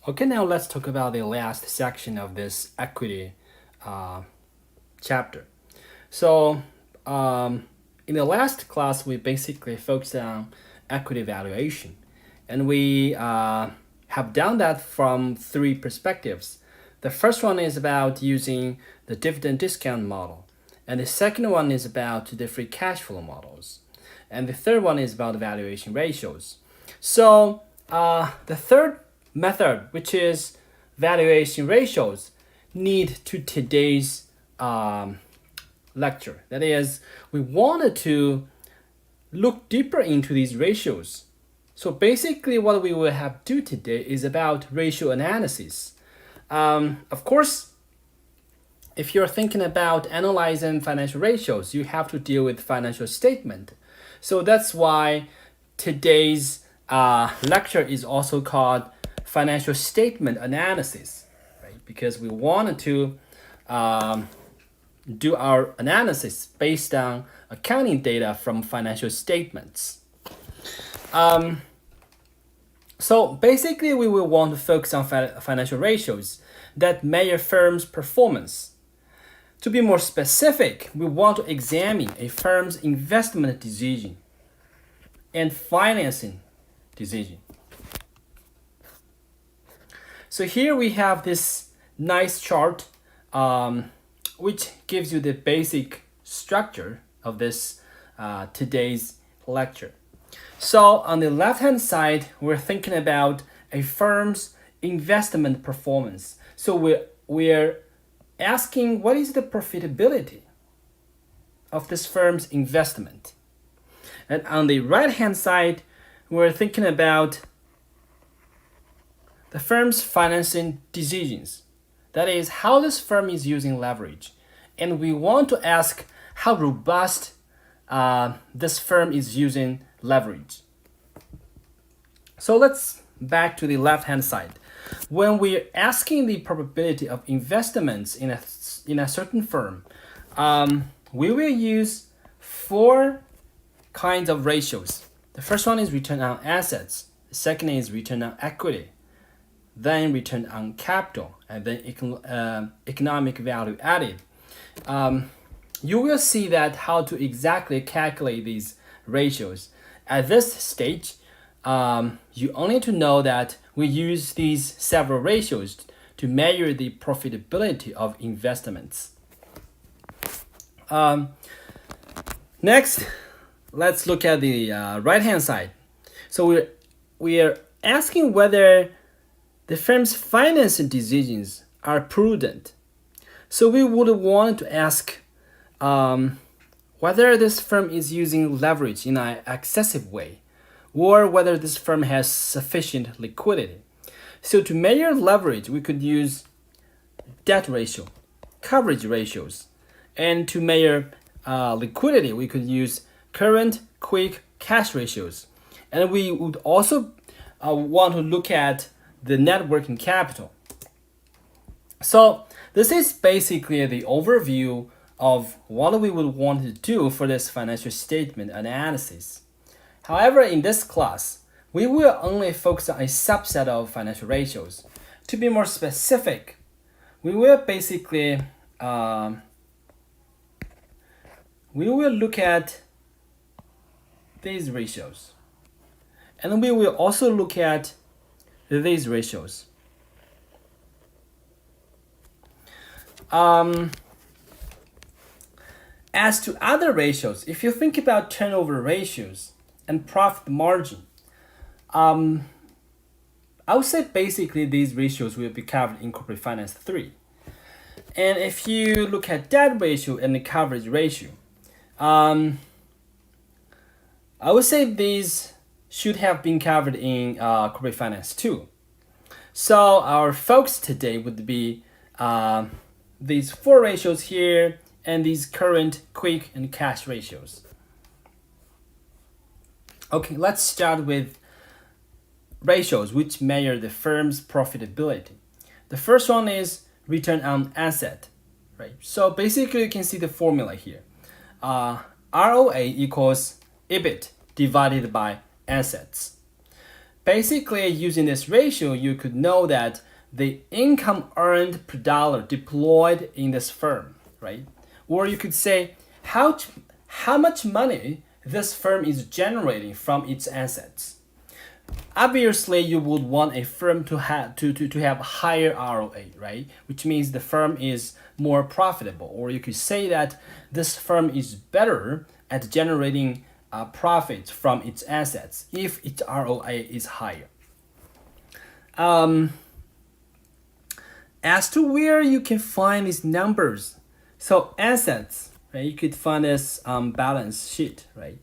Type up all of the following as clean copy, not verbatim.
Okay, now let's talk about the last section of this equity chapter. So, in the last class, we basically focused on equity valuation, and we have done that from three perspectives. The first one is about using the dividend discount model, and the second one is about the free cash flow models, and the third one is about valuation ratios. So, the third method, which is valuation ratios, need to today's lecture. That is, we wanted to look deeper into these ratios. So basically what we will have to do today is about ratio analysis. Of course, if you're thinking about analyzing financial ratios, you have to deal with financial statement. So that's why today's lecture is also called financial statement analysis, right? Because we wanted to do our analysis based on accounting data from financial statements. So basically, we will want to focus on financial ratios that measure firms' performance. To be more specific, we want to examine a firm's investment decision and financing decision. So here we have this nice chart which gives you the basic structure of this today's lecture. So on the left-hand side, we're thinking about a firm's investment performance. So we're asking what is the profitability of this firm's investment. And on the right-hand side, we're thinking about the firm's financing decisions. That is, how this firm is using leverage. And we want to ask how robust this firm is using leverage. So let's back to the left-hand side. When we're asking the probability of investments in a certain firm, we will use four kinds of ratios. The first one is return on assets. The second is return on equity. Then return on capital, and then economic value added. You will see that how to exactly calculate these ratios. At this stage, you only need to know that we use these several ratios to measure the profitability of investments. Next, let's look at the right-hand side. So we're asking whether the firm's financing decisions are prudent. So we would want to ask whether this firm is using leverage in an excessive way, or whether this firm has sufficient liquidity. So to measure leverage, we could use debt ratio, coverage ratios, and to measure liquidity, we could use current, quick, cash ratios. And we would also want to look at the net working capital. So this is basically the overview of what we would want to do for this financial statement analysis. However, in this class, we will only focus on a subset of financial ratios. To be more specific, we will basically we will look at these ratios, and we will also look at these ratios. As to other ratios, if you think about turnover ratios and profit margin, I would say basically these ratios will be covered in Corporate Finance 3. And if you look at debt ratio and the coverage ratio, I would say these should have been covered in Corporate Finance 2. So our focus today would be these four ratios here and these current, quick, and cash ratios. Okay, let's start with ratios which measure the firm's profitability. The first one is return on asset, right? So basically you can see the formula here. ROA equals Ebit divided by assets. basically using this ratio, you could know that the income earned per dollar deployed in this firm, right? Or you could say how much money this firm is generating from its assets. Obviously, you would want a firm to have higher ROA, right? Which means the firm is more profitable. Or you could say that this firm is better at generating profit from its assets if its ROA is higher. As to where you can find these numbers, so assets, right? You could find this balance sheet, right?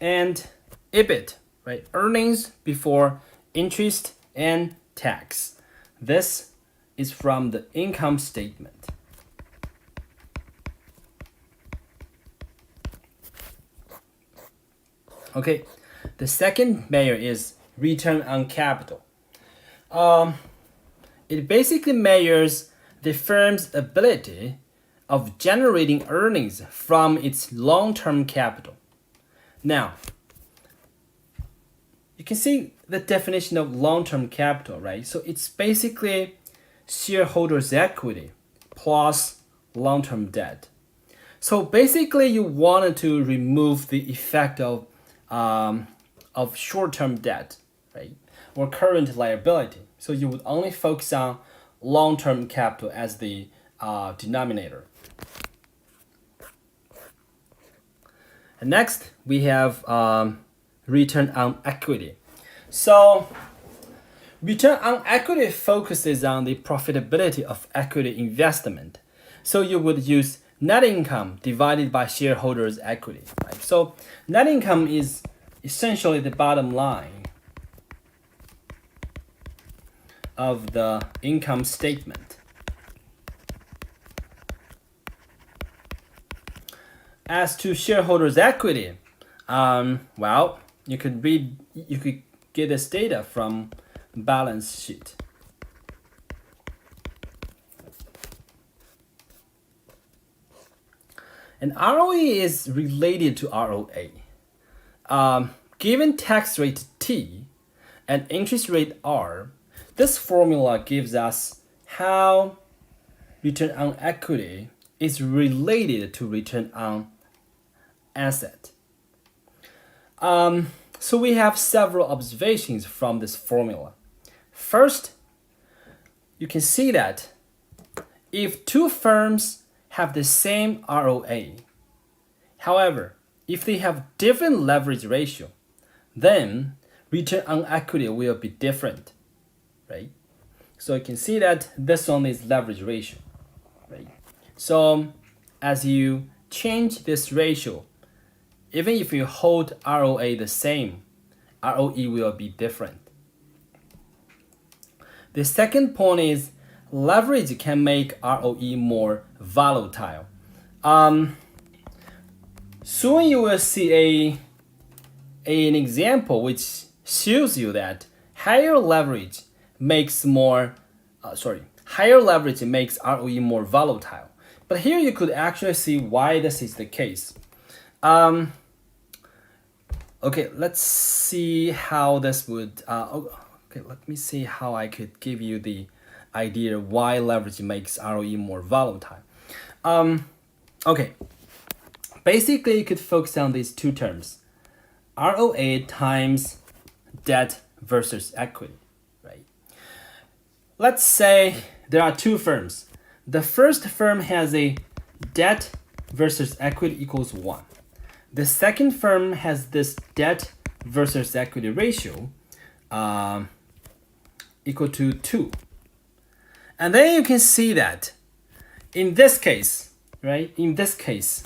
And Ebit, right? Earnings before interest and tax. This is from the income statement. Okay, the second measure is return on capital. It basically measures the firm's ability of generating earnings from its long-term capital. Now, you can see the definition of long-term capital, right? So it's basically shareholders' equity plus long-term debt. So basically, you wanted to remove the effect of short-term debt, right, or current liability. So you would only focus on long-term capital as the denominator. And next, we have return on equity. So return on equity focuses on the profitability of equity investment. So you would use net income divided by shareholders' equity, right? So net income is essentially the bottom line of the income statement. As to shareholders' equity, well, you could get this data from balance sheet. And ROE is related to ROA. Given tax rate T and interest rate R, this formula gives us how return on equity is related to return on asset. So we have several observations from this formula. First, you can see that if two firms have the same ROA, however, if they have different leverage ratio, then return on equity will be different, right? So you can see that this one is leverage ratio, right? So as you change this ratio, even if you hold ROA the same, ROE will be different. The second point is leverage can make ROE more volatile. Soon you will see an example which shows you that higher leverage makes ROE more volatile. But here you could actually see why this is the case. Okay, let's see how this would. Okay, let me see how I could give you the idea why leverage makes ROE more volatile. Okay, basically you could focus on these two terms: ROA times debt versus equity, right? Let's say there are two firms. The first firm has a debt versus equity equals 1. The second firm has this debt versus equity ratio equal to 2. And then you can see that in this case, right? In this case,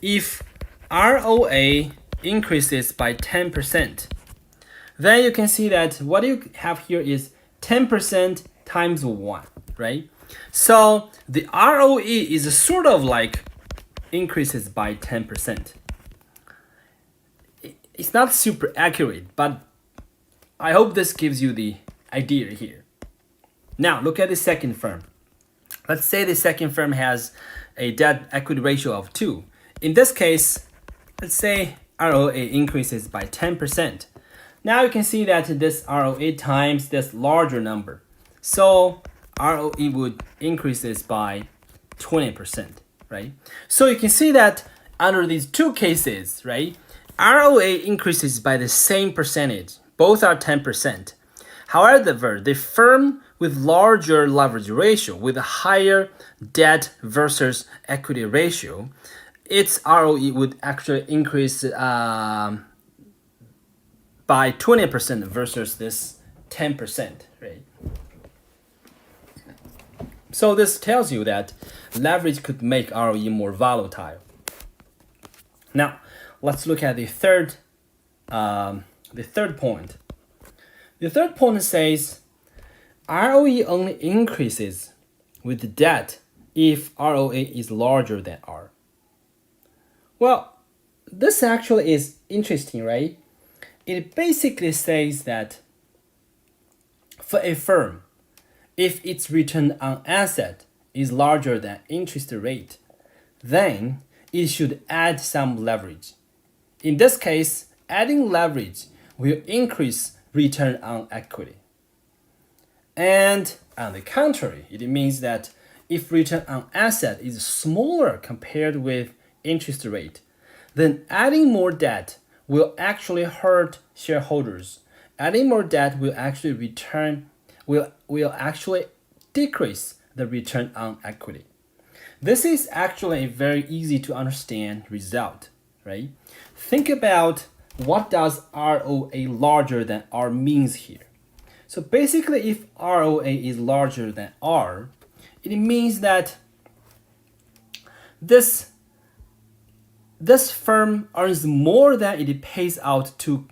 if ROA increases by 10%, then you can see that what you have here is 10% times 1, right? So the ROE is sort of like increases by 10%. It's not super accurate, but I hope this gives you the idea here. Now look at the second firm. Let's say the second firm has a debt equity ratio of 2. In this case, let's say ROA increases by 10%. Now you can see that this ROA times this larger number. So ROE would increases by 20%, right? So you can see that under these two cases, right, ROA increases by the same percentage. Both are 10%. However, the firm with larger leverage ratio, with a higher debt versus equity ratio, its ROE would actually increase by 20% versus this 10%, right? So this tells you that leverage could make ROE more volatile. Now, let's look at the third point. The third point says ROE only increases with debt if ROA is larger than R. Well, this actually is interesting, right? It basically says that for a firm, if its return on asset is larger than interest rate, then it should add some leverage. In this case, adding leverage will increase return on equity. And on the contrary, it means that if return on asset is smaller compared with interest rate, then adding more debt will actually hurt shareholders. Adding more debt will actually actually decrease the return on equity. This is actually a very easy to understand result, right? Think about what does ROA larger than R means here. So basically, if ROA is larger than R, it means that this firm earns more than it pays out to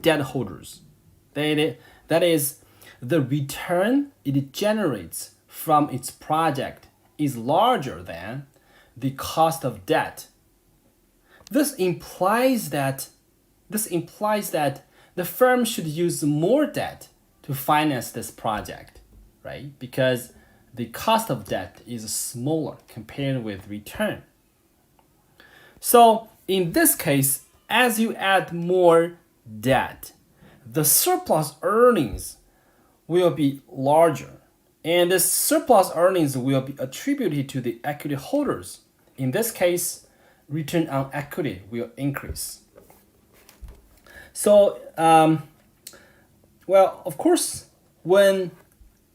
debt holders. That is, the return it generates from its project is larger than the cost of debt. This implies that the firm should use more debt to finance this project, right? Because the cost of debt is smaller compared with return. So in this case, as you add more debt, the surplus earnings will be larger, and this surplus earnings will be attributed to the equity holders. In this case, return on equity will increase. So, well, of course, when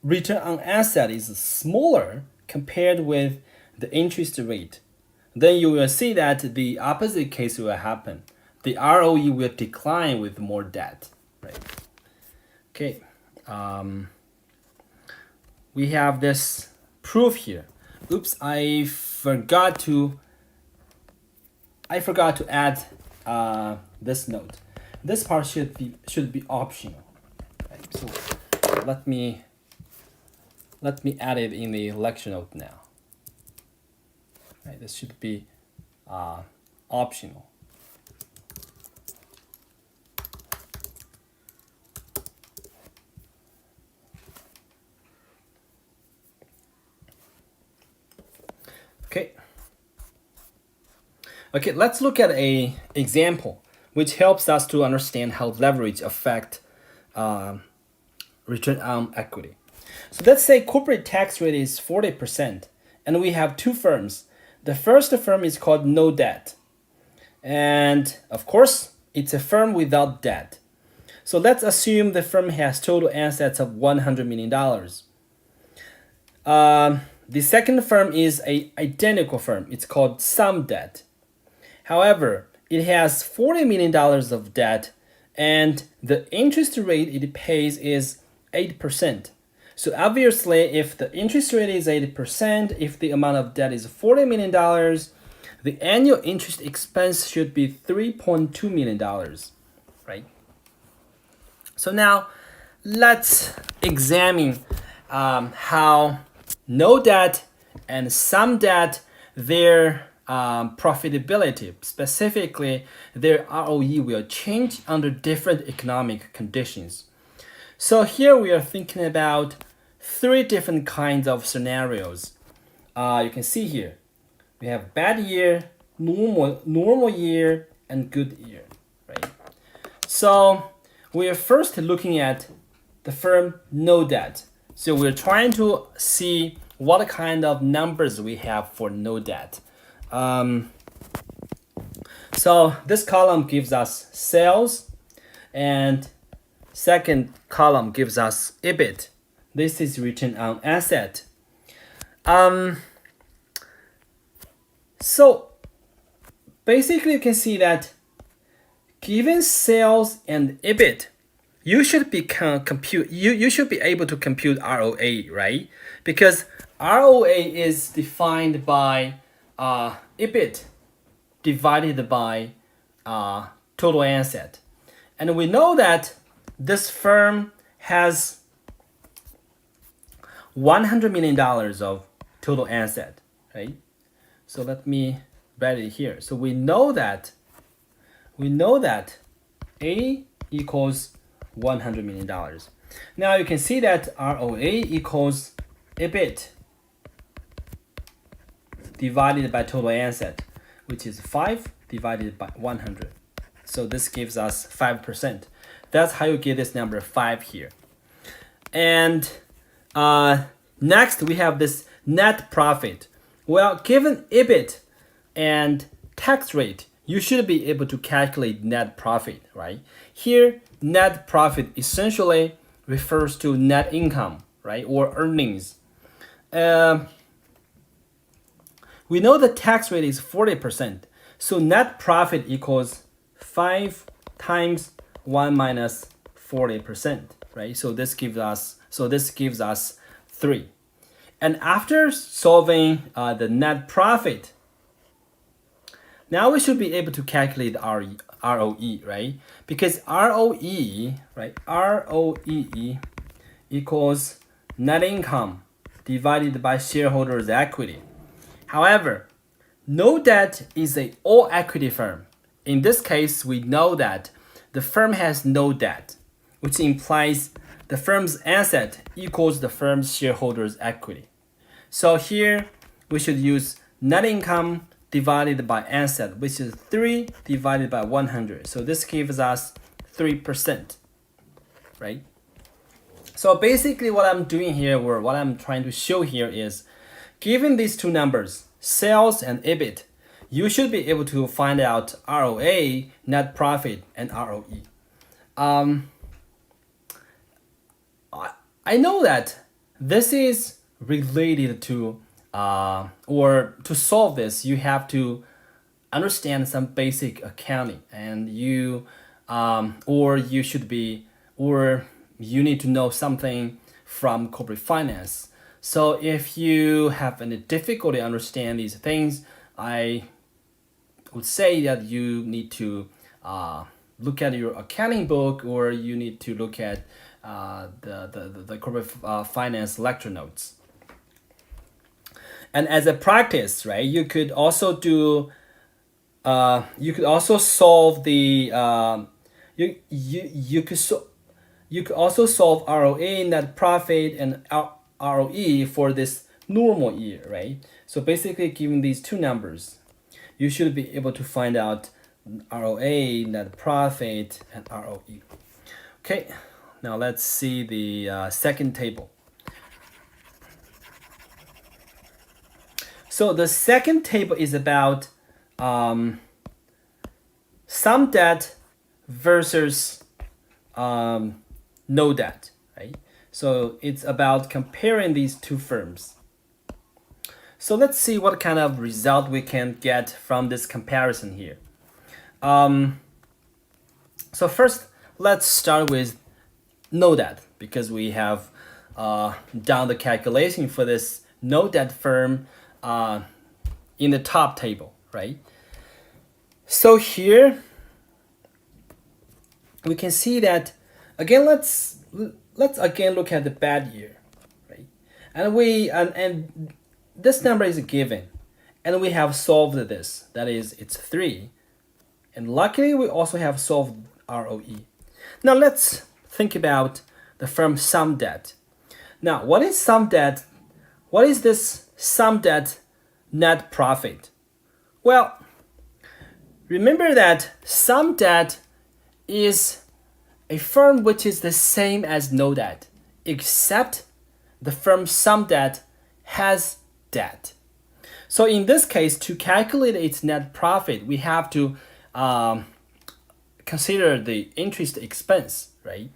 return on asset is smaller compared with the interest rate, then you will see that the opposite case will happen. The ROE will decline with more debt, right? Okay, we have this proof here. Oops, I forgot to add this note. This part should be optional, right? So let me add it in the lecture note now. Right, this should be optional. Okay, let's look at an example which helps us to understand how leverage affect return on equity. So let's say corporate tax rate is 40%, and we have two firms. The first firm is called no debt, and of course, it's a firm without debt. So let's assume the firm has total assets of $100 million. The second firm is an identical firm. It's called some debt. However, it has $40 million of debt, and the interest rate it pays is 8%. So obviously, if the interest rate is 8%, if the amount of debt is $40 million, the annual interest expense should be $3.2 million, right? So now, let's examine how no debt and some debt, their profitability, specifically their ROE, will change under different economic conditions. So here we are thinking about three different kinds of scenarios. You can see here, we have bad year, normal year and good year, right? So we are first looking at the firm no debt. So we're trying to see what kind of numbers we have for no debt. So this column gives us sales, and second column gives us Ebit. This is return on asset. So basically you can see that given sales and Ebit, you should be you should be able to compute ROA, right? Because ROA is defined by Ebit divided by total asset. And we know that this firm has $100 million of total asset, right? So let me write it here. So we know that A equals $100 million. Now you can see that ROA equals Ebit divided by total asset, which is 5 divided by 100. So this gives us 5%. That's how you get this number 5 here. And next we have this net profit. Well, given Ebit and tax rate, you should be able to calculate net profit, right? Here, net profit essentially refers to net income, right, or earnings. We know the tax rate is 40%, so net profit equals 5 times 1 minus 40%, right? So this gives us 3. And after solving the net profit, now we should be able to calculate our ROE, right? Because ROE, right? ROE equals net income divided by shareholders' equity. However, no debt is an all equity firm. In this case, we know that the firm has no debt, which implies the firm's asset equals the firm's shareholders' equity. So here we should use net income divided by asset, which is 3 divided by 100. So this gives us 3%, right? So basically what I'm doing here, or what I'm trying to show here is, given these two numbers, sales and Ebit, you should be able to find out ROA, net profit, and ROE. I know that this is related to, or to solve this, you have to understand some basic accounting, and you need to know something from corporate finance. So if you have any difficulty understand these things, I would say that you need to look at your accounting book, or you need to look at the corporate finance lecture notes. And as a practice, right, you could also do, you could also solve the, you could also solve ROA, net profit, and ROE for this normal year, right? So basically, given these two numbers, you should be able to find out ROA, net profit, and ROE. Okay, now let's see the second table. So the second table is about some debt versus no debt, right? So it's about comparing these two firms. So let's see what kind of result we can get from this comparison here. So first, let's start with no debt, because we have done the calculation for this no debt firm in the top table, right? So here we can see that again. Let's again look at the bad year, right? And this number is given, and we have solved this. That is, it's 3, and luckily we also have solved ROE. Now let's think about the firm's sum debt. Now, what is sum debt? What is this sum debt net profit? Well, remember that some debt is a firm which is the same as no debt, except the firm's some debt has debt. So in this case, to calculate its net profit, we have to consider the interest expense, right?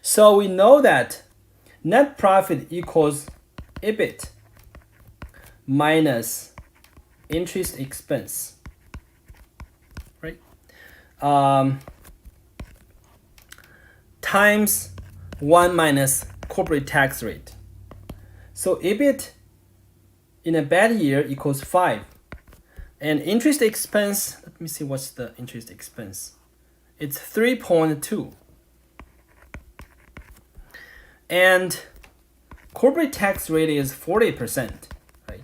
So we know that net profit equals Ebit minus interest expense, right? Times 1 minus corporate tax rate. So Ebit in a bad year equals 5. And interest expense, let me see what's the interest expense. It's 3.2. And corporate tax rate is 40%, right?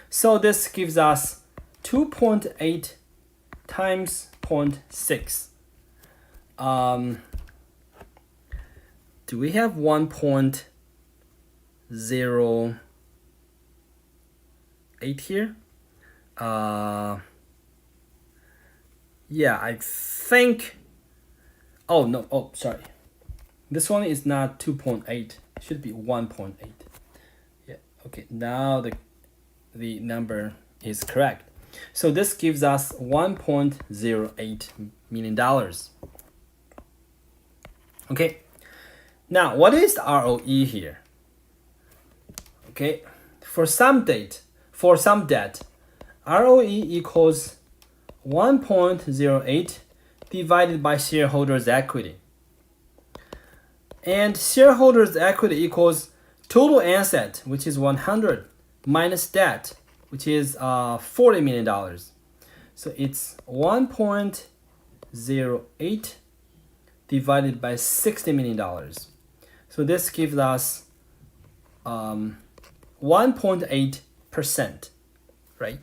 So this gives us 2.8 times 0.6. Do we have 1.08 here? Yeah, I think. Oh no! Oh, sorry. This one is not 2.8. It should be 1.8. Yeah. Okay. Now the number is correct. So this gives us $1.08 million. Okay. Now, what is the ROE here? Okay. For some debt, ROE equals 1.08 divided by shareholders' equity. And shareholders' equity equals total asset, which is 100, minus debt, which is $40 million. So it's 1.08 divided by $60 million. So this gives us 1.8%, right?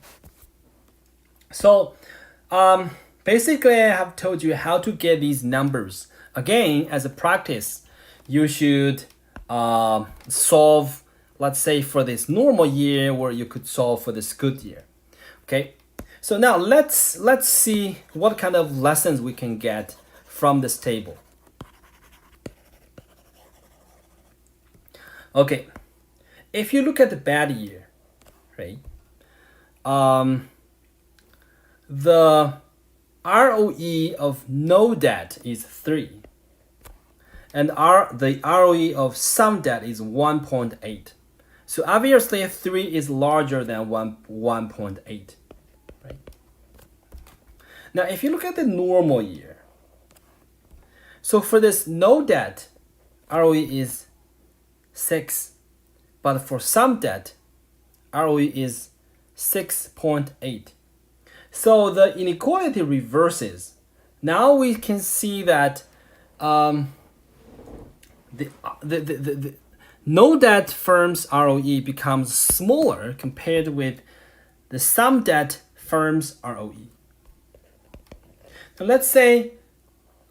So basically I have told you how to get these numbers. Again, as a practice, you should solve, let's say for this normal year, or you could solve for this good year. Okay, so now let's see what kind of lessons we can get from this table. Okay, if you look at the bad year, right, the ROE of no debt is 3. And the ROE of some debt is 1.8. So obviously 3 is larger than 1.8. Right? Now if you look at the normal year, so for this no debt, ROE is 6. But for some debt, ROE is 6.8. So the inequality reverses. Now we can see that the no debt firm's ROE becomes smaller compared with the some debt firm's ROE. Now let's say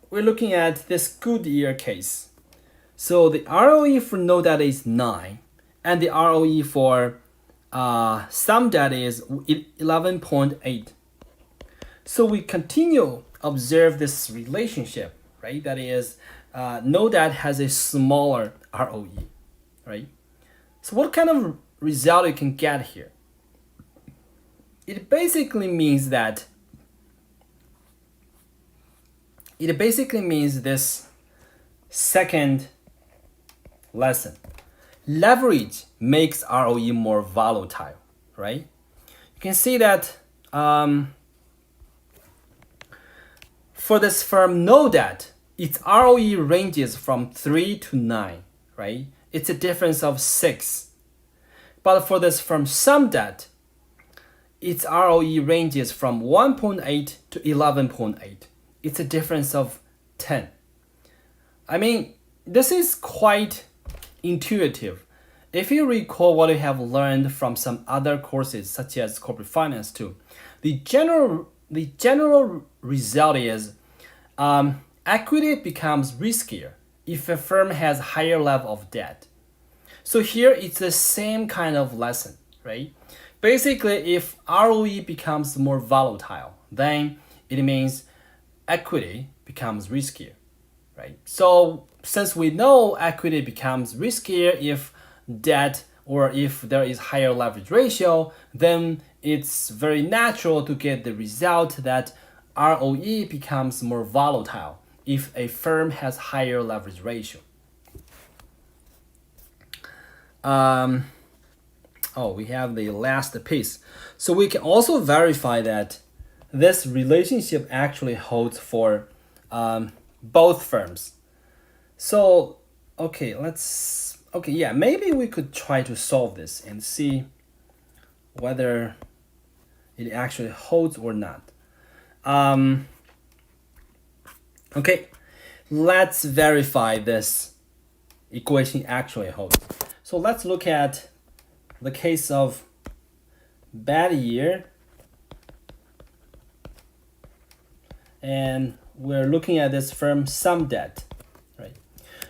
we're looking at this good year case. So the ROE for no debt is 9, and the ROE for some debt is 11.8. So we continue observe this relationship, right? That is, no debt has a smaller ROE, right? So what kind of result you can get here? It basically means this second lesson. Leverage makes ROE more volatile, right? You can see that for this firm no debt, its ROE ranges from 3 to 9, right? It's a difference of 6. But for this firm some debt, its ROE ranges from 1.8 to 11.8. It's a difference of 10. I mean, this is quite intuitive. If you recall what you have learned from some other courses, such as corporate finance too, the general result is equity becomes riskier if a firm has higher level of debt. So here it's the same kind of lesson, right? Basically, if ROE becomes more volatile, then it means equity becomes riskier, right? So since we know equity becomes riskier if debt or if there is higher leverage ratio, then it's very natural to get the result that ROE becomes more volatile if a firm has higher leverage ratio. We have the last piece. So we can also verify that this relationship actually holds for both firms. So, maybe we could try to solve this and see whether it actually holds or not. Let's verify this equation actually holds. So let's look at the case of bad year, and we're looking at this firm some debt, right?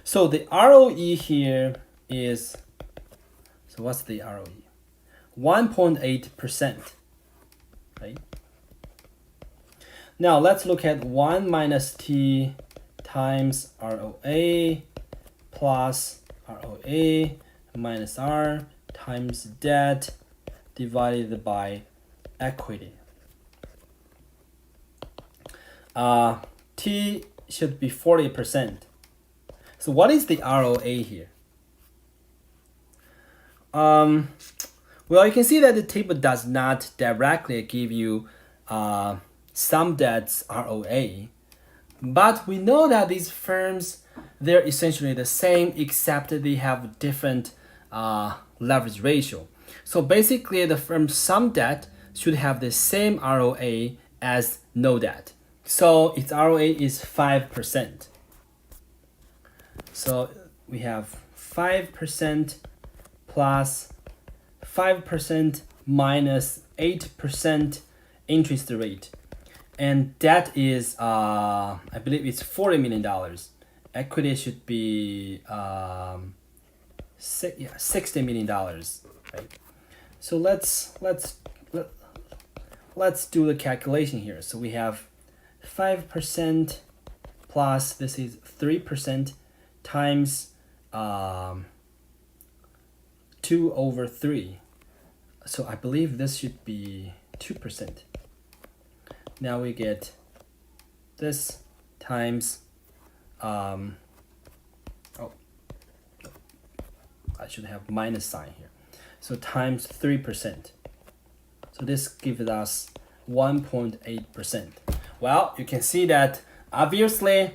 So the ROE here is, so what's the ROE? 1.8%, right? Now let's look at 1 minus T times ROA plus ROA minus R times debt divided by equity. T should be 40%. So what is the ROA here? Well, you can see that the table does not directly give you some debt's ROA, but we know that these firms, they're essentially the same except they have different leverage ratio. So basically the firm some debt should have the same ROA as no debt. So its ROA is 5%. So we have 5% plus 5% minus 8% interest rate. And debt is, I believe it's $40 million. Equity should be $60 million, right? So let's do the calculation here. So we have 5% plus, this is 3% times 2 over 3. So I believe this should be 2%. Now we get this times, I should have minus sign here. So times 3%. So this gives us 1.8%. Well, you can see that obviously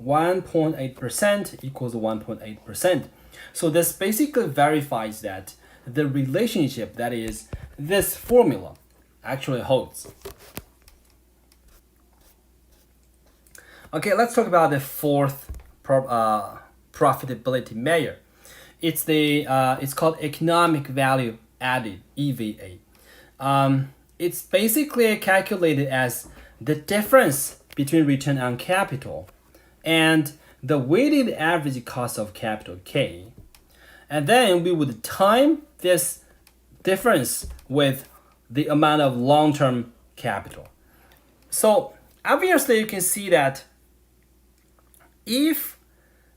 1.8% equals 1.8%. So this basically verifies that the relationship, that is this formula, actually holds. Okay, let's talk about the fourth profitability measure. It's called economic value added, EVA. It's basically calculated as the difference between return on capital and the weighted average cost of capital, K. And then we would time this difference with the amount of long-term capital. So obviously you can see that if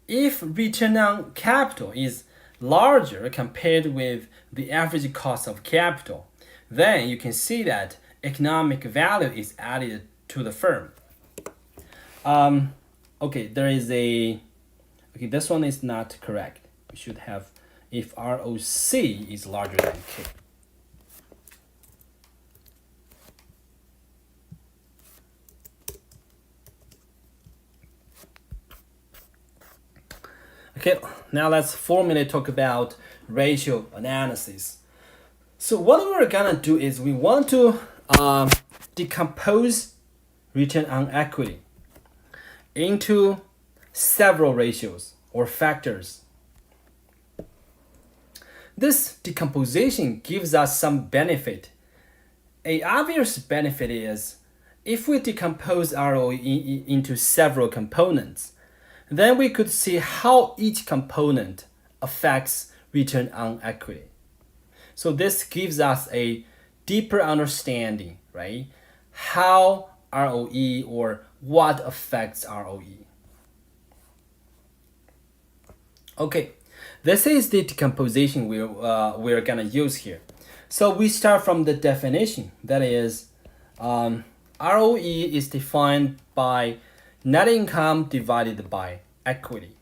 return on capital is larger compared with the average cost of capital, then you can see that economic value is added to the firm. This one is not correct. We should have if ROC is larger than K. Okay, now let's formally talk about ratio analysis. So what we're gonna do is we want to decompose return on equity into several ratios or factors. This decomposition gives us some benefit. An obvious benefit is if we decompose ROE into several components, then we could see how each component affects return on equity. So this gives us a deeper understanding, right? How ROE or what affects ROE. Okay, this is the decomposition we're gonna use here. So we start from the definition. That is, ROE is defined by net income divided by equity.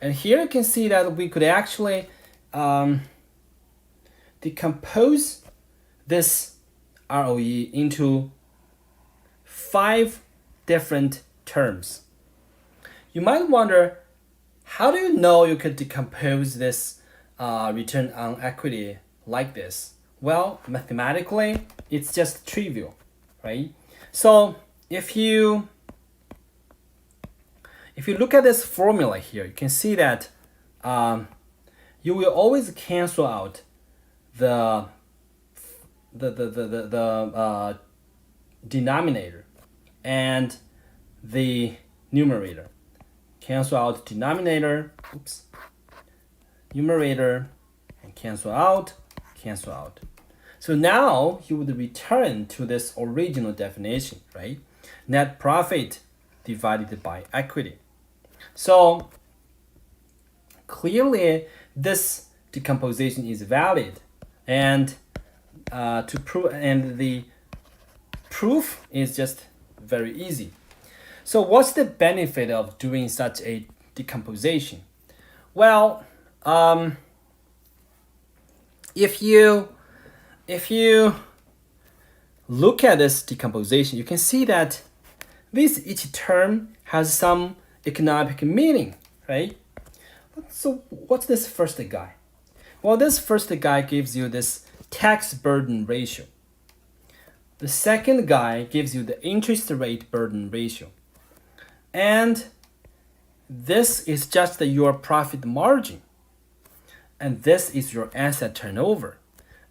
And here you can see that we could actually decompose this ROE into 5 different terms. You might wonder, how do you know you could decompose this return on equity like this? Well, mathematically, it's just trivial, right? So if you look at this formula here, you can see that you will always cancel out the denominator and the numerator. Cancel out denominator, numerator, and cancel out. So now you would return to this original definition, right? Net profit divided by equity. So clearly this decomposition is valid, and the proof is just very easy. So what's the benefit of doing such a decomposition? Well, if you look at this decomposition, you can see that each term has some economic meaning, right? So what's this first guy? Well, this first guy gives you this tax burden ratio. The second guy gives you the interest rate burden ratio. And this is just your profit margin. And this is your asset turnover.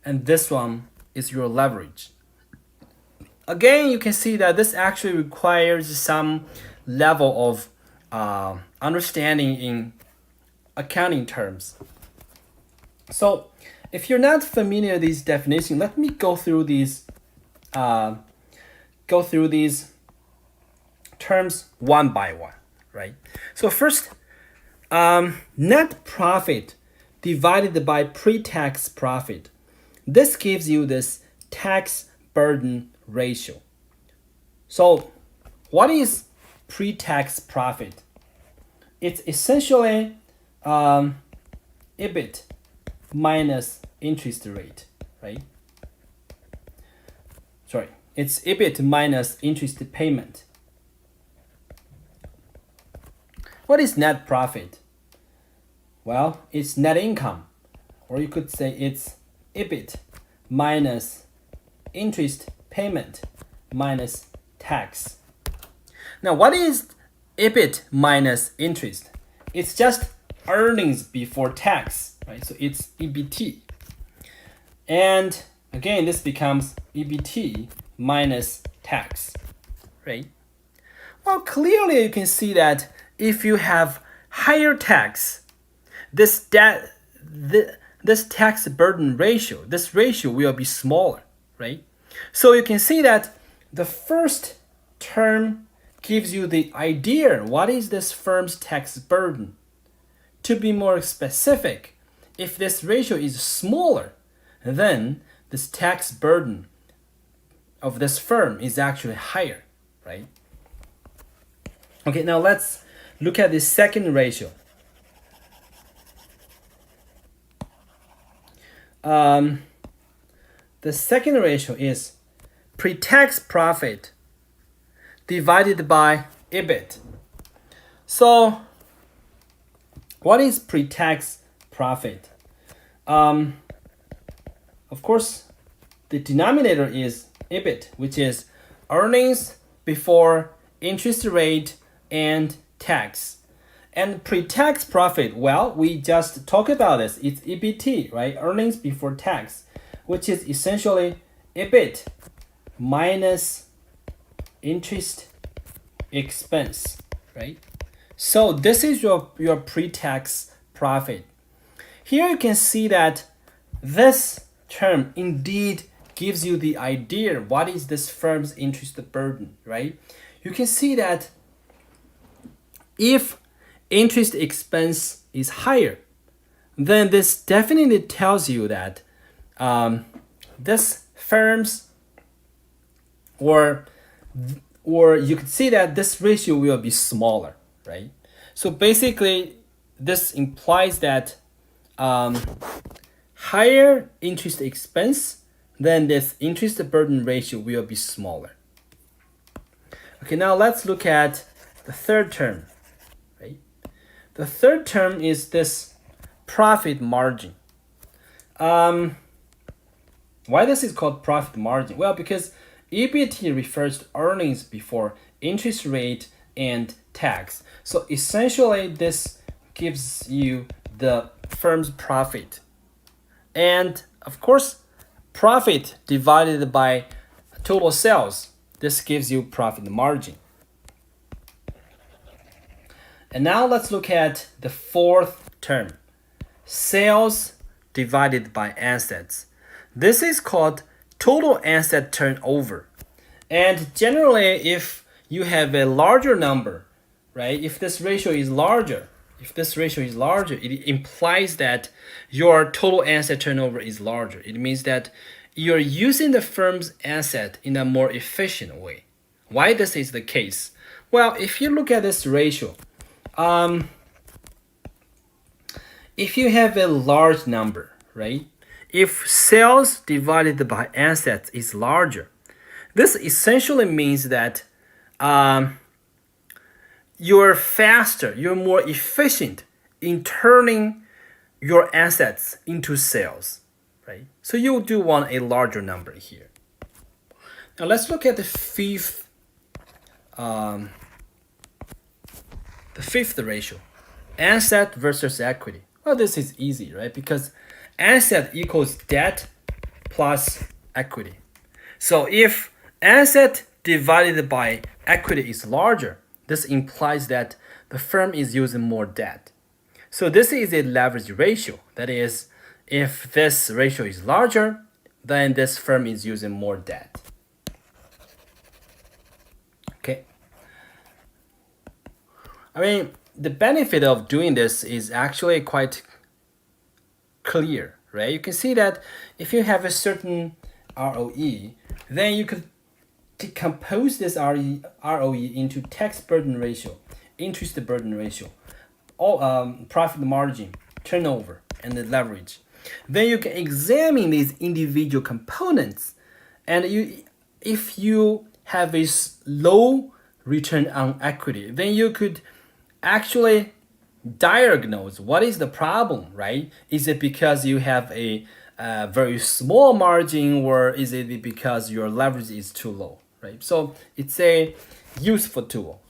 And this one is your leverage. Again, you can see that this actually requires some level of understanding in accounting terms. So if you're not familiar with these definitions, let me go through these terms one by one, right? So first, net profit divided by pre-tax profit. This gives you this tax burden ratio. So what is pre-tax profit? It's essentially Ebit minus interest rate, right? Sorry, it's Ebit minus interest payment. What is net profit? Well, it's net income, or you could say it's Ebit minus interest payment minus tax. Now, what is Ebit minus interest? It's just earnings before tax, right? So it's EBT. And again, this becomes EBT minus tax, right? Well, clearly you can see that if you have higher tax, this tax burden ratio, this ratio will be smaller, right? So you can see that the first term gives you the idea, what is this firm's tax burden? To be more specific, if this ratio is smaller, then this tax burden of this firm is actually higher, right? Okay, now let's look at the second ratio. The second ratio is pre-tax profit divided by Ebit. So what is pre-tax profit? Of course, the denominator is Ebit, which is earnings before interest rate and tax. And pre-tax profit, well, we just talked about this. It's EBT, right? Earnings before tax, which is essentially Ebit minus interest expense, right? So this is your pre-tax profit. Here you can see that this term indeed gives you the idea what is this firm's interest burden, right? You can see that if interest expense is higher, then this definitely tells you that this firm's or you could see that this ratio will be smaller, right? So basically, this implies that higher interest expense, then this interest burden ratio will be smaller. Okay, now let's look at the third term, right? The third term is this profit margin. Why this is called profit margin? Well, because EBT refers to earnings before interest rate and tax. So essentially, this gives you the firm's profit. And of course, profit divided by total sales, this gives you profit margin. And now let's look at the fourth term, sales divided by assets. This is called total asset turnover. And generally, if you have a larger number, right, if this ratio is larger, it implies that your total asset turnover is larger. It means that you're using the firm's asset in a more efficient way. Why this is the case? Well, if you look at this ratio, if you have a large number, right? If sales divided by assets is larger, this essentially means that you're faster, you're more efficient in turning your assets into sales, right? So you do want a larger number here. Now let's look at the fifth ratio, asset versus equity. Well, this is easy, right? Because asset equals debt plus equity. So if asset divided by equity is larger, this implies that the firm is using more debt. So this is a leverage ratio. That is, if this ratio is larger, then this firm is using more debt. Okay. I mean, the benefit of doing this is actually quite clear, right? You can see that if you have a certain ROE, then you could decompose this ROE into tax burden ratio, interest burden ratio, profit margin, turnover, and the leverage. Then you can examine these individual components, and if you have a low return on equity, then you could actually diagnose what is the problem, right? Is it because you have a very small margin, or is it because your leverage is too low, right? So it's a useful tool.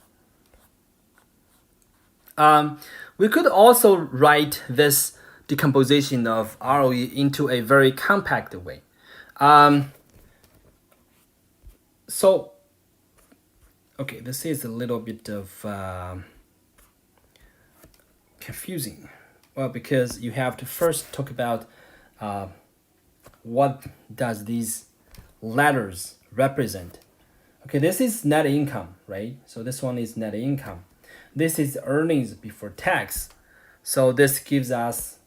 We could also write this decomposition of ROE into a very compact way. Okay, this is a little bit of confusing. Well, because you have to first talk about what does these letters represent. Okay, this is net income, right? So this one is net income. This is earnings before tax. So this gives us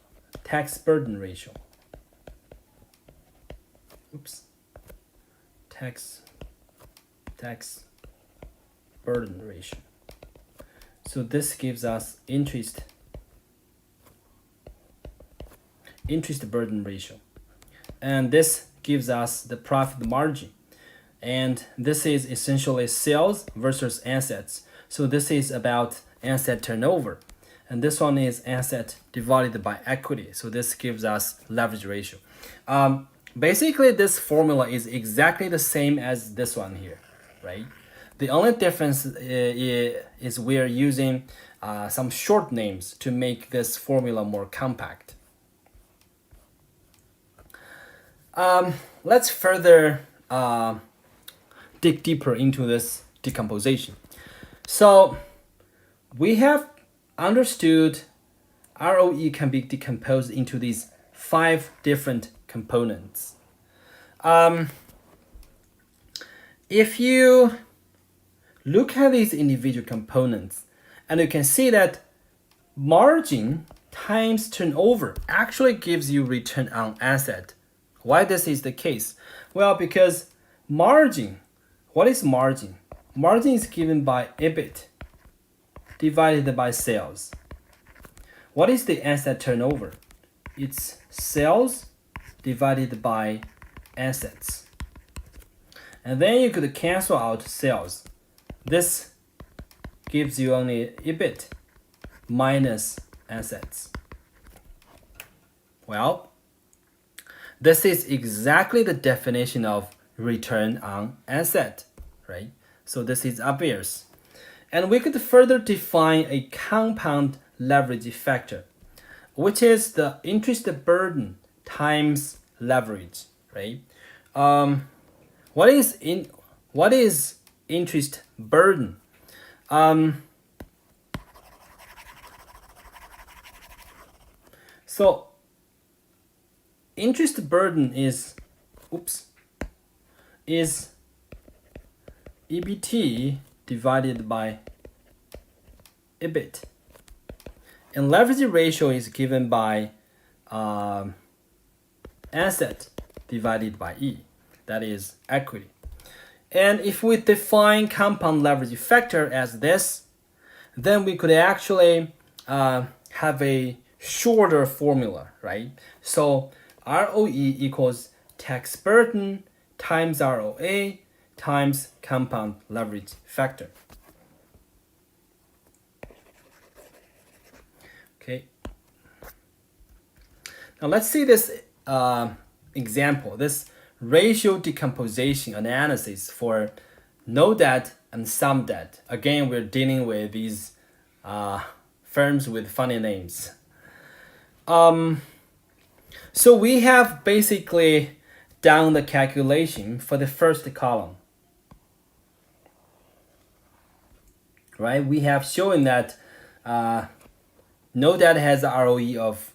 tax burden ratio. Oops. Tax burden ratio. So this gives us interest burden ratio. And this gives us the profit margin. And this is essentially sales versus assets. So this is about asset turnover. And this one is asset divided by equity. So this gives us leverage ratio. Basically, this formula is exactly the same as this one here, right? The only difference is we are using some short names to make this formula more compact. Let's further dig deeper into this decomposition. So we have understood ROE can be decomposed into these 5 different components. If you look at these individual components, and you can see that margin times turnover actually gives you return on asset. Why this is the case? Well, because margin, what is margin? Margin is given by Ebit divided by sales. What is the asset turnover? It's sales divided by assets. And then you could cancel out sales. This gives you only Ebit minus assets. Well, this is exactly the definition of return on asset, right? So this is obvious. And we could further define a compound leverage factor, which is the interest burden times leverage, right? What is interest burden? So interest burden is EBT divided by Ebit, and leverage ratio is given by asset divided by E, that is equity. And if we define compound leverage factor as this, then we could actually have a shorter formula, right? So ROE equals tax burden times ROA times compound leverage factor. Okay. Now let's see this example, this ratio decomposition analysis for no debt and some debt. Again, we're dealing with these firms with funny names. So we have basically done the calculation for the first column. Right? We have shown that no debt has an ROE of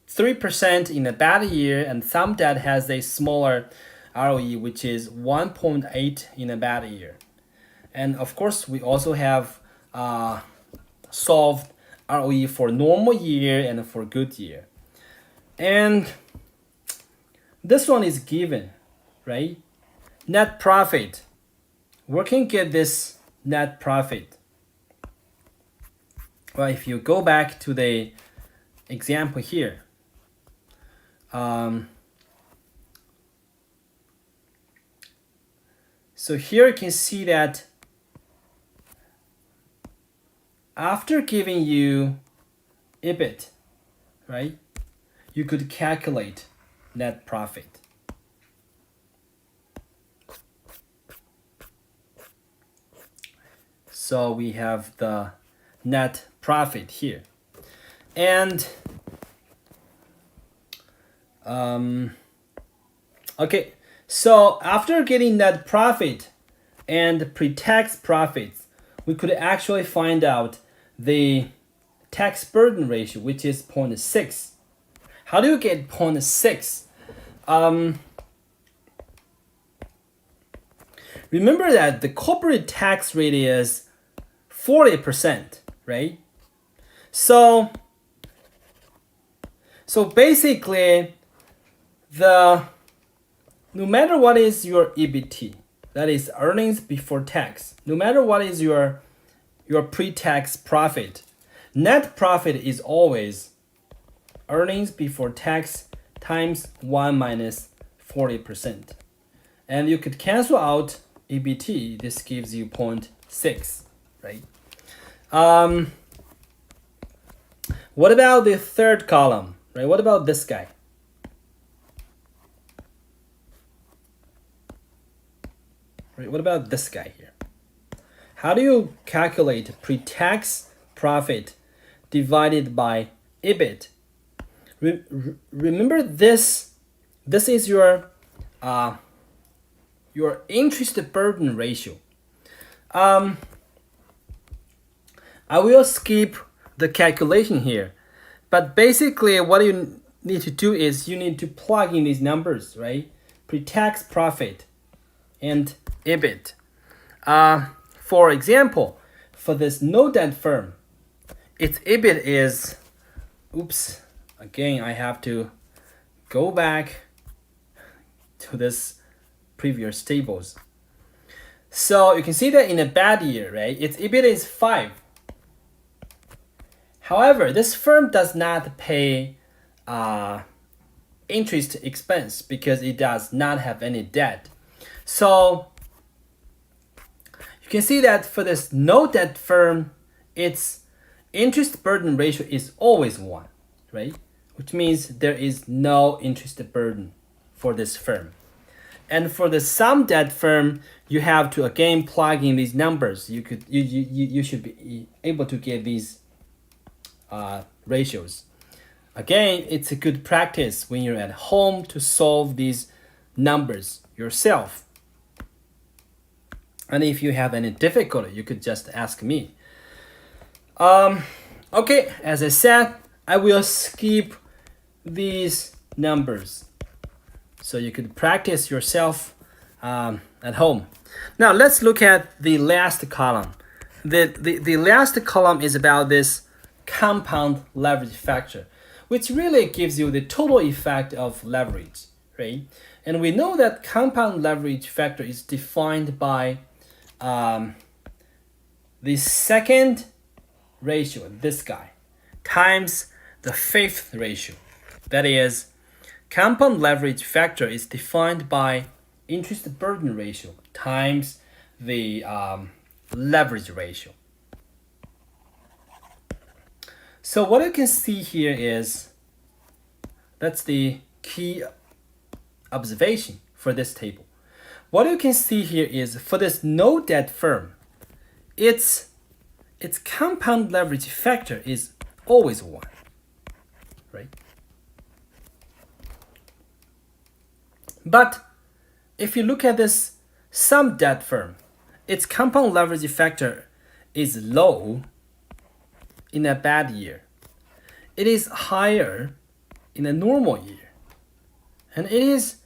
3% in a bad year, and some debt has a smaller ROE, which is 1.8 in a bad year. And of course, we also have solved ROE for normal year and for good year. And this one is given, right? Net profit. We can get this net profit. Well, if you go back to the example here, so here you can see that after giving you Ebit, right, you could calculate net profit. So we have the net profit here. And okay, so after getting net profit and pre-tax profits, we could actually find out the tax burden ratio, which is 0.6. How do you get 0.6? Remember that the corporate tax rate is 40%, right? So basically, no matter what is your EBT, that is earnings before tax, no matter what is your pre-tax profit, net profit is always earnings before tax times 1 minus 40%. And you could cancel out EBT. This gives you 0.6, right? What about the third column, right? What about this guy? Right, what about this guy here? How do you calculate pre-tax profit divided by Ebit? Remember this is your interest burden ratio. I will skip the calculation here, but basically what you need to do is you need to plug in these numbers, right? Pre-tax profit and Ebit. For example, for this no debt firm, its Ebit is, oops, again, I have to go back to this previous tables. So you can see that in a bad year, right, its Ebit is 5. However, this firm does not pay interest expense because it does not have any debt. So you can see that for this no debt firm, its interest burden ratio is always 1, right? Which means there is no interest burden for this firm. And for the some debt firm, you have to again plug in these numbers. You should be able to get these ratios. Again, it's a good practice when you're at home to solve these numbers yourself. And if you have any difficulty, you could just ask me. Okay, as I said, I will skip these numbers so you could practice yourself at home. Now let's look at the last column. The last column is about this compound leverage factor, which really gives you the total effect of leverage, right? And we know that compound leverage factor is defined by the second ratio, this guy, times the fifth ratio. That is, compound leverage factor is defined by interest burden ratio times the leverage ratio. So what you can see here is, that's the key observation for this table. What you can see here is for this no debt firm, its compound leverage factor is always 1, right? But if you look at this some debt firm, its compound leverage factor is low in a bad year. It is higher in a normal year. And it is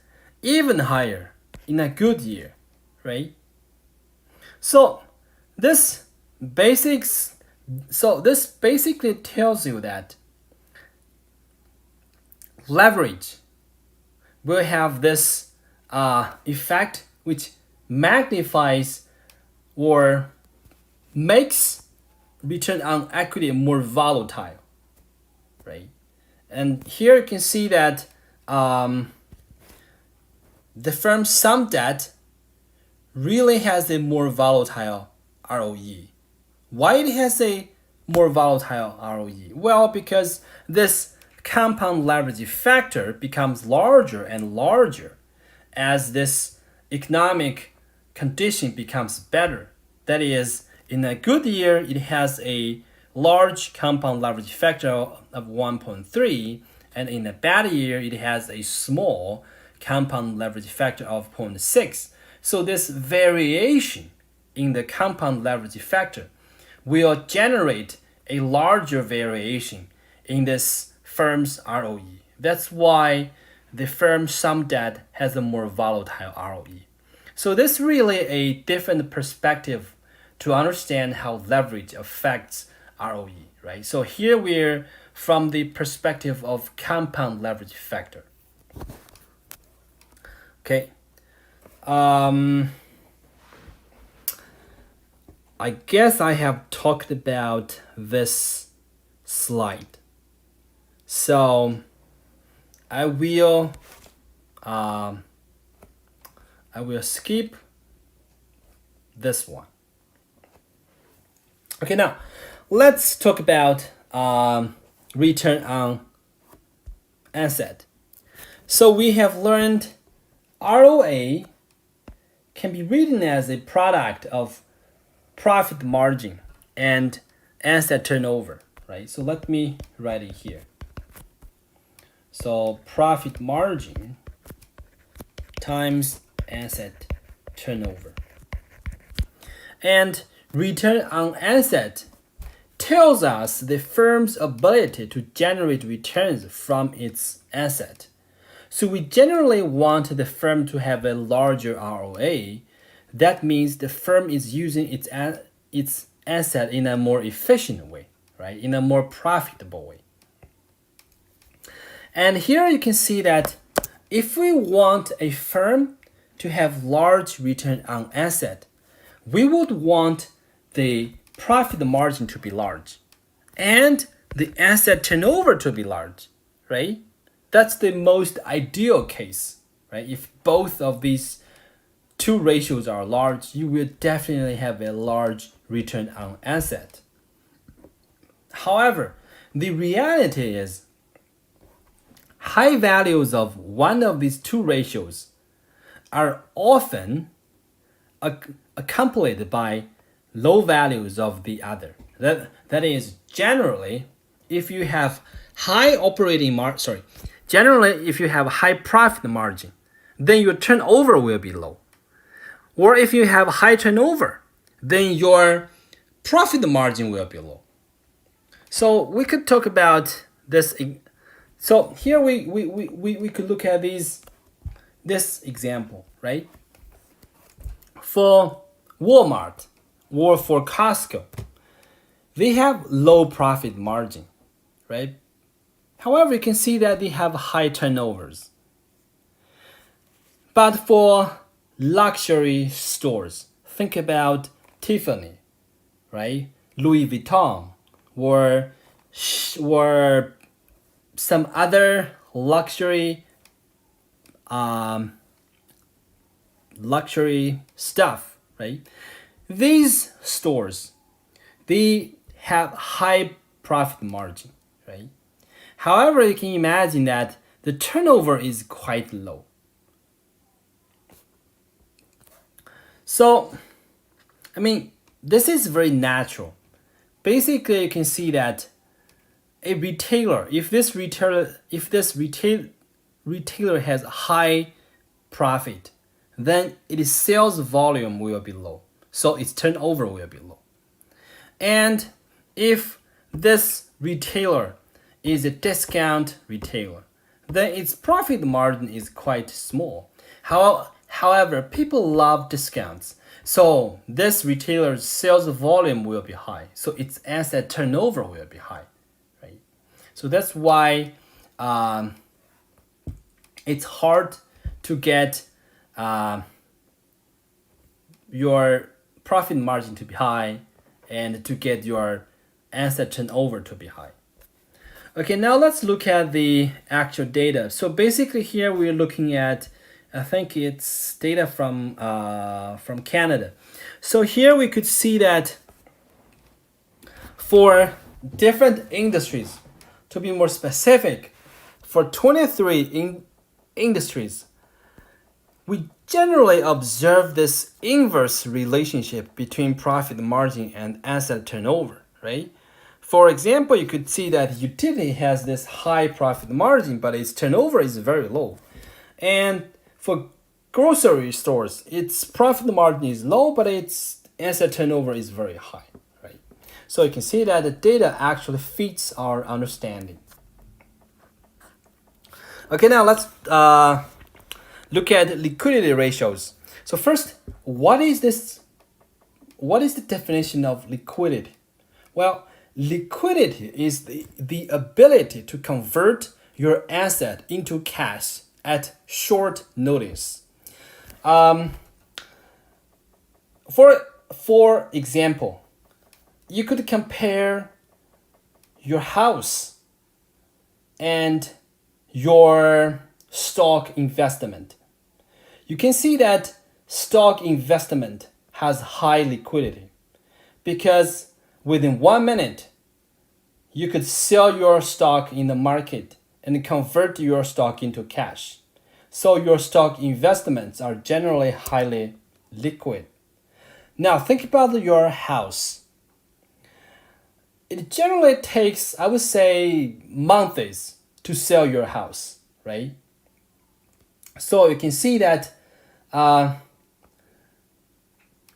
even higher in a good year, right? So this basically tells you that leverage will have this effect which magnifies or makes return on equity more volatile, right? And here you can see that the firm's some debt really has a more volatile ROE. Why it has a more volatile ROE? Well, because this compound leverage factor becomes larger and larger as this economic condition becomes better. That is, in a good year, it has a large compound leverage factor of 1.3, and in a bad year, it has a small compound leverage factor of 0.6. So this variation in the compound leverage factor will generate a larger variation in this firm's ROE. That's why the firm's some debt has a more volatile ROE. So this is really a different perspective to understand how leverage affects ROE, right? So here we're from the perspective of compound leverage factor. Okay. I guess I have talked about this slide. So I will skip this one. Okay, now let's talk about return on asset. So we have learned ROA can be written as a product of profit margin and asset turnover, right? So let me write it here. So profit margin times asset turnover. And return on asset tells us the firm's ability to generate returns from its asset. So we generally want the firm to have a larger ROA. That means the firm is using its asset in a more efficient way, right? In a more profitable way. And here you can see that if we want a firm to have large return on asset, we would want the profit margin to be large and the asset turnover to be large, right? That's the most ideal case, right? If both of these two ratios are large, you will definitely have a large return on asset. However, the reality is high values of one of these two ratios are often accompanied by low values of the other. That is, generally, if you have high generally if you have high profit margin, then your turnover will be low. Or if you have high turnover, then your profit margin will be low. So we could talk about this. So here we could look at this example, right? For Walmart or for Costco, they have low profit margin, right? However, you can see that they have high turnovers. But for luxury stores, think about Tiffany, right? Louis Vuitton, or some other luxury stuff, right? These stores, they have high profit margin, right? However, you can imagine that the turnover is quite low. So, I mean, this is very natural. Basically, you can see that a retailer, if this retailer has high profit, then its sales volume will be low, so its turnover will be low. And if this retailer is a discount retailer, then its profit margin is quite small. However, people love discounts, so this retailer's sales volume will be high, so its asset turnover will be high, right? So that's why it's hard to get your profit margin to be high and to get your asset turnover to be high. Okay, now let's look at the actual data. So basically here we're looking at, I think it's data from Canada. So here we could see that for different industries, to be more specific, for 23 industries, we generally observe this inverse relationship between profit margin and asset turnover, right? For example, you could see that utility has this high profit margin, but its turnover is very low. And for grocery stores, its profit margin is low, but its asset turnover is very high, right? So you can see that the data actually fits our understanding. Okay, now let's look at liquidity ratios. So first, what is this? What is the definition of liquidity? Well, liquidity is the ability to convert your asset into cash at short notice. For example, you could compare your house and your stock investment. You can see that stock investment has high liquidity because within 1 minute, you could sell your stock in the market and convert your stock into cash. So your stock investments are generally highly liquid. Now think about your house. It generally takes, I would say, months to sell your house, right? So you can see that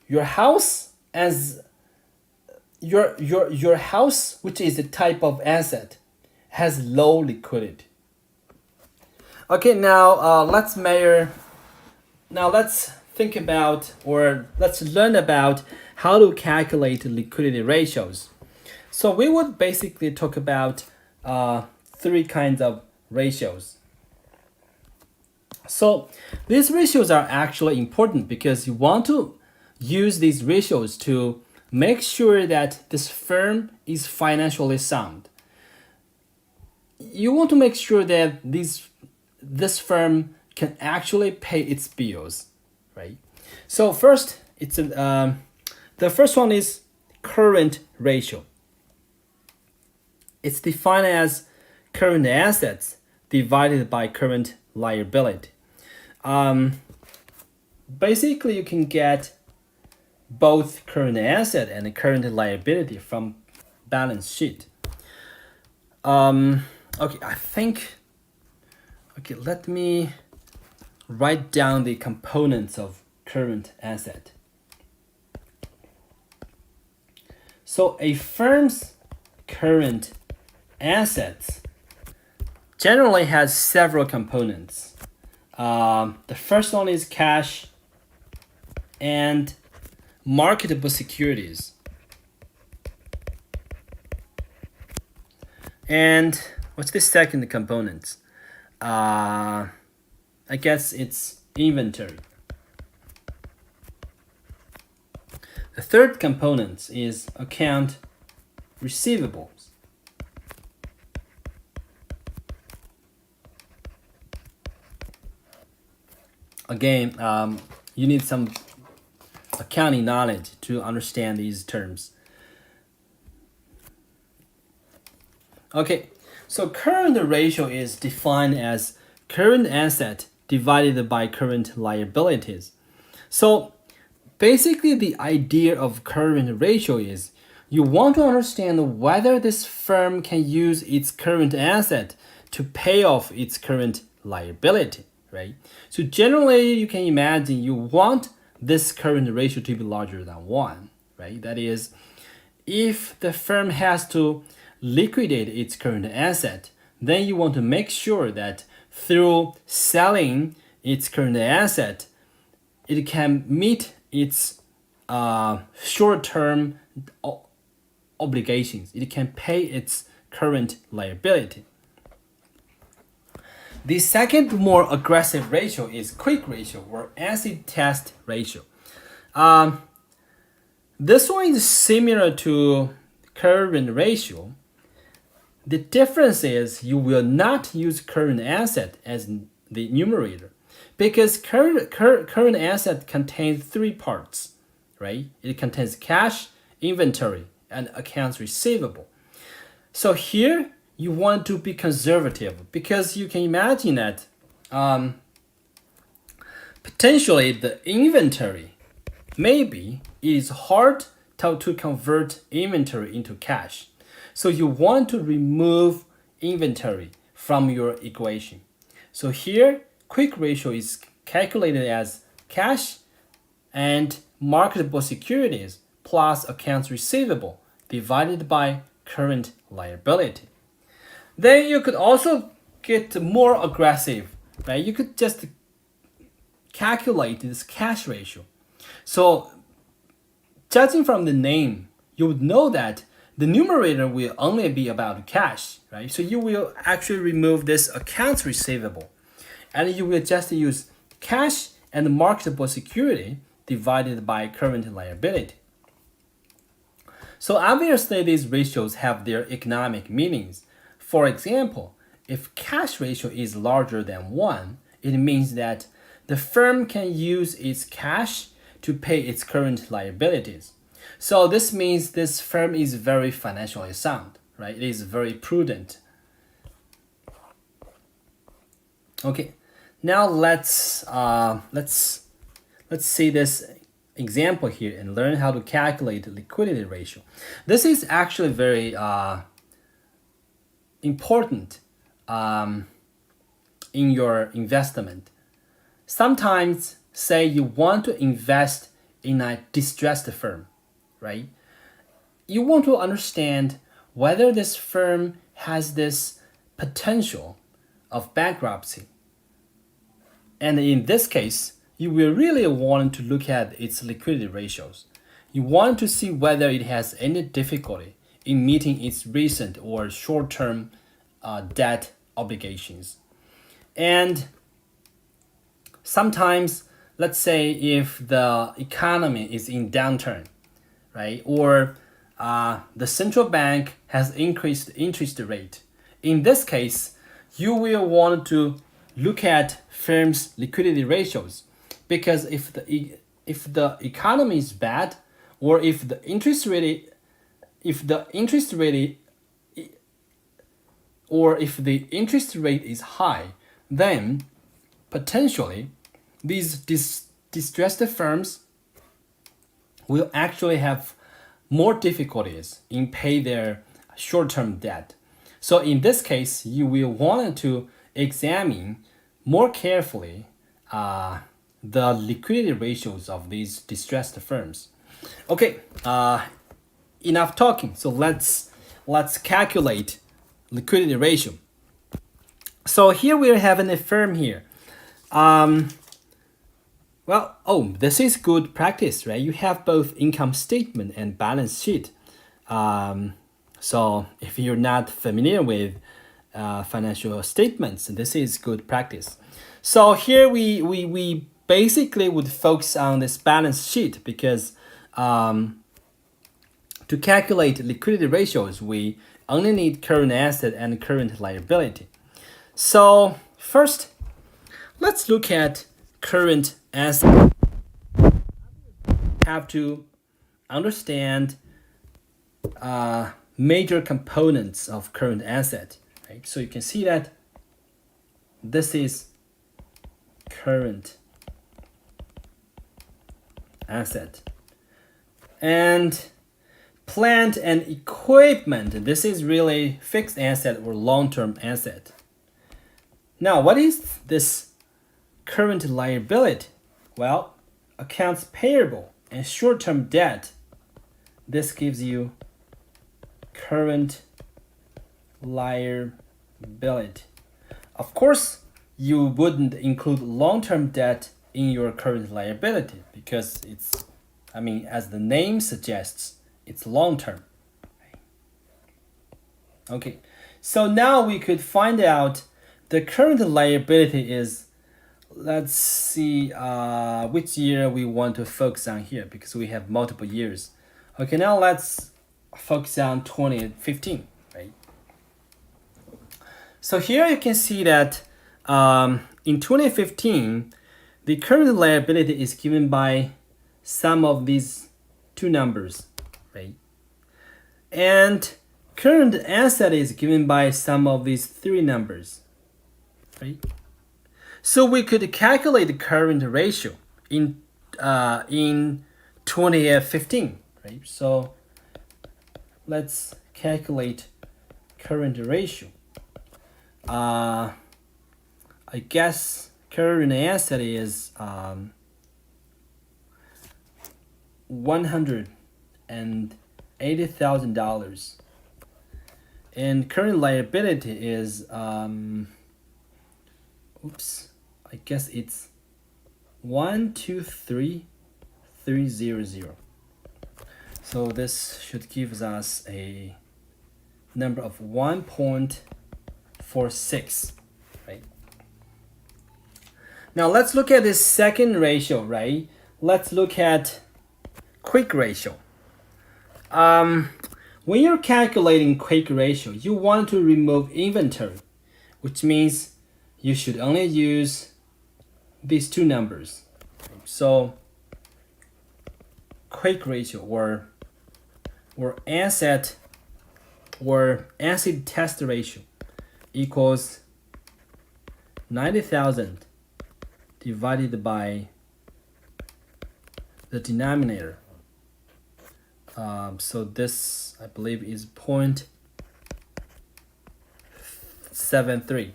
your house, as your house, which is a type of asset, has low liquidity. Okay, now let's measure. Now let's think about, or let's learn about how to calculate liquidity ratios. So we would basically talk about three kinds of ratios. So these ratios are actually important because you want to use these ratios to make sure that this firm is financially sound. You want to make sure that this firm can actually pay its bills, right? So first, the first one is current ratio. It's defined as current assets divided by current liability. Basically, you can get both current asset and current liability from balance sheet. Okay, let me write down the components of current asset. So a firm's current assets generally has several components. The first one is cash and marketable securities. And what's the second component? I guess it's inventory. The third component is account receivables. Again, you need some accounting knowledge to understand these terms. Okay, so current ratio is defined as current asset divided by current liabilities. So basically the idea of current ratio is you want to understand whether this firm can use its current asset to pay off its current liability, right? So generally you can imagine you want this current ratio to be larger than 1, right? That is, if the firm has to liquidate its current asset, then you want to make sure that through selling its current asset, it can meet its short-term obligations. It can pay its current liability. The second more aggressive ratio is quick ratio or acid test ratio. This one is similar to current ratio. The difference is you will not use current asset as the numerator because current asset contains 3 parts, right? It contains cash, inventory, and accounts receivable. So here you want to be conservative because you can imagine that potentially the inventory, maybe it is hard to convert inventory into cash. So you want to remove inventory from your equation. So here, quick ratio is calculated as cash and marketable securities plus accounts receivable divided by current liability. Then you could also get more aggressive, right? You could just calculate this cash ratio. So judging from the name, you would know that the numerator will only be about cash, right? So you will actually remove this accounts receivable and you will just use cash and marketable security divided by current liability. So obviously these ratios have their economic meanings. For example, if cash ratio is larger than 1, it means that the firm can use its cash to pay its current liabilities. So this means this firm is very financially sound, right? It is very prudent. Okay, now let's see this example here and learn how to calculate the liquidity ratio. This is actually very important in your investment. Sometimes, say you want to invest in a distressed firm, right? you want to understand whether this firm has this potential of bankruptcy. And in this case, you will really want to look at its liquidity ratios. You want to see whether it has any difficulty in meeting its recent or short-term debt obligations. And sometimes, let's say if the economy is in downturn, right, or the central bank has increased interest rate. In this case, you will want to look at firms' liquidity ratios, because if the economy is bad, or if the interest rate is high, then potentially these distressed firms will actually have more difficulties in pay their short-term debt. So in this case, you will want to examine more carefully the liquidity ratios of these distressed firms. Okay, enough talking. So let's calculate liquidity ratio. So here we are having a firm here. This is good practice, right? You have both income statement and balance sheet. So if you're not familiar with financial statements, this is good practice. So here we basically would focus on this balance sheet, because to calculate liquidity ratios, we only need current asset and current liability. So first, let's look at current asset. Have to understand major components of current asset. Right? So you can see that this is current asset. And plant and equipment, this is really fixed asset or long-term asset. Now, what is this current liability? Well, accounts payable and short-term debt. This gives you current liability. Of course, you wouldn't include long-term debt in your current liability, because it's, as the name suggests, it's long-term. Okay, so now we could find out the current liability is, let's see which year we want to focus on here, because we have multiple years. Okay, now let's focus on 2015, right? So here you can see that in 2015, the current liability is given by some of these two numbers, right? And current asset is given by some of these three numbers, right? So we could calculate the current ratio in 2015, right? So let's calculate current ratio. I guess current asset is $180,000, and current liability is I guess it's 123,300. So this should give us a number of 1.46, right? Now let's look at this second ratio, right? Let's look at quick ratio. When you're calculating quick ratio, you want to remove inventory, which means you should only use these two numbers. So quick ratio or asset test ratio equals 90,000 divided by the denominator. So this, I believe, is 0.73.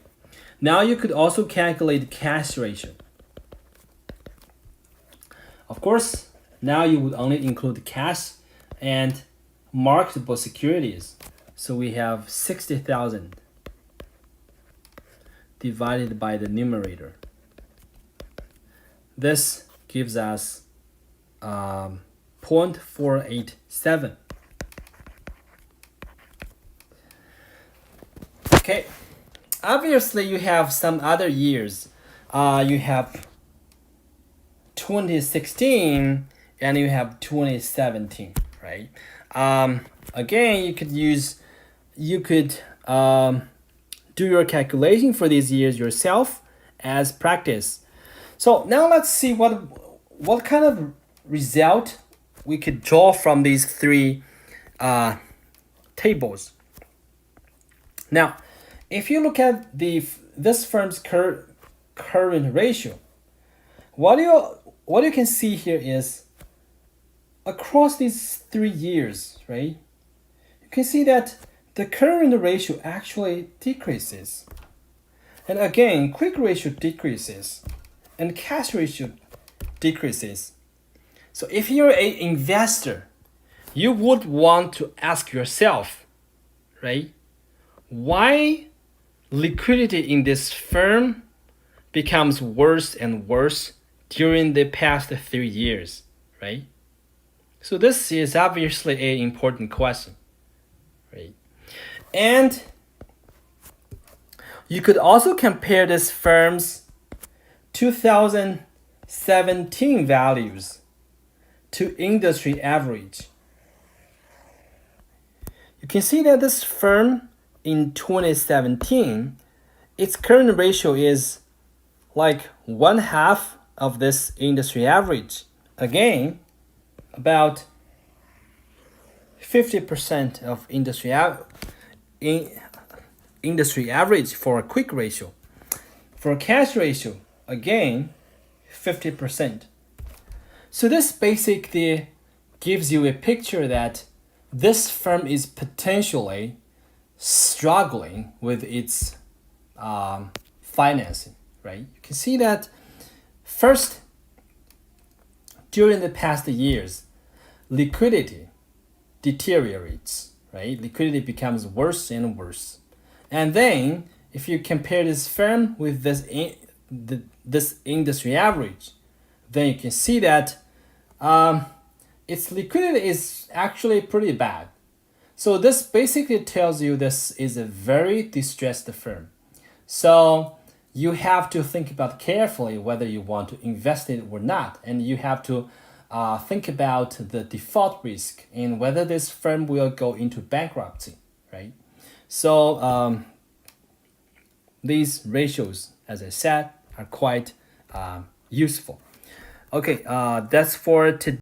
Now you could also calculate cash ratio. Of course, now you would only include cash and marketable securities. So we have 60,000 divided by the numerator. This gives us 0.487. Okay, obviously you have some other years. You have 2016 and you have 2017, right? Again, you could do your calculation for these years yourself as practice. So now let's see what kind of result we could draw from these three tables. Now, if you look at this firm's current ratio, what you can see here is across these 3 years, right? You can see that the current ratio actually decreases. And again, quick ratio decreases and cash ratio decreases. So if you're an investor, you would want to ask yourself, right? Why liquidity in this firm becomes worse and worse during the past 3 years, right? So this is obviously an important question, right? And you could also compare this firm's 2017 values to industry average. You can see that this firm in 2017, its current ratio is like 1/2 of this industry average. Again, about 50% of industry average for a quick ratio. For a cash ratio, again, 50%. So this basically gives you a picture that this firm is potentially struggling with its financing, right? You can see that first, during the past years, liquidity deteriorates, right? Liquidity becomes worse and worse. And then, if you compare this firm with this industry average, then you can see that its liquidity is actually pretty bad. So this basically tells you this is a very distressed firm. So you have to think about carefully whether you want to invest in it or not. And you have to think about the default risk and whether this firm will go into bankruptcy, right? So these ratios, as I said, are quite useful. Okay, that's for today.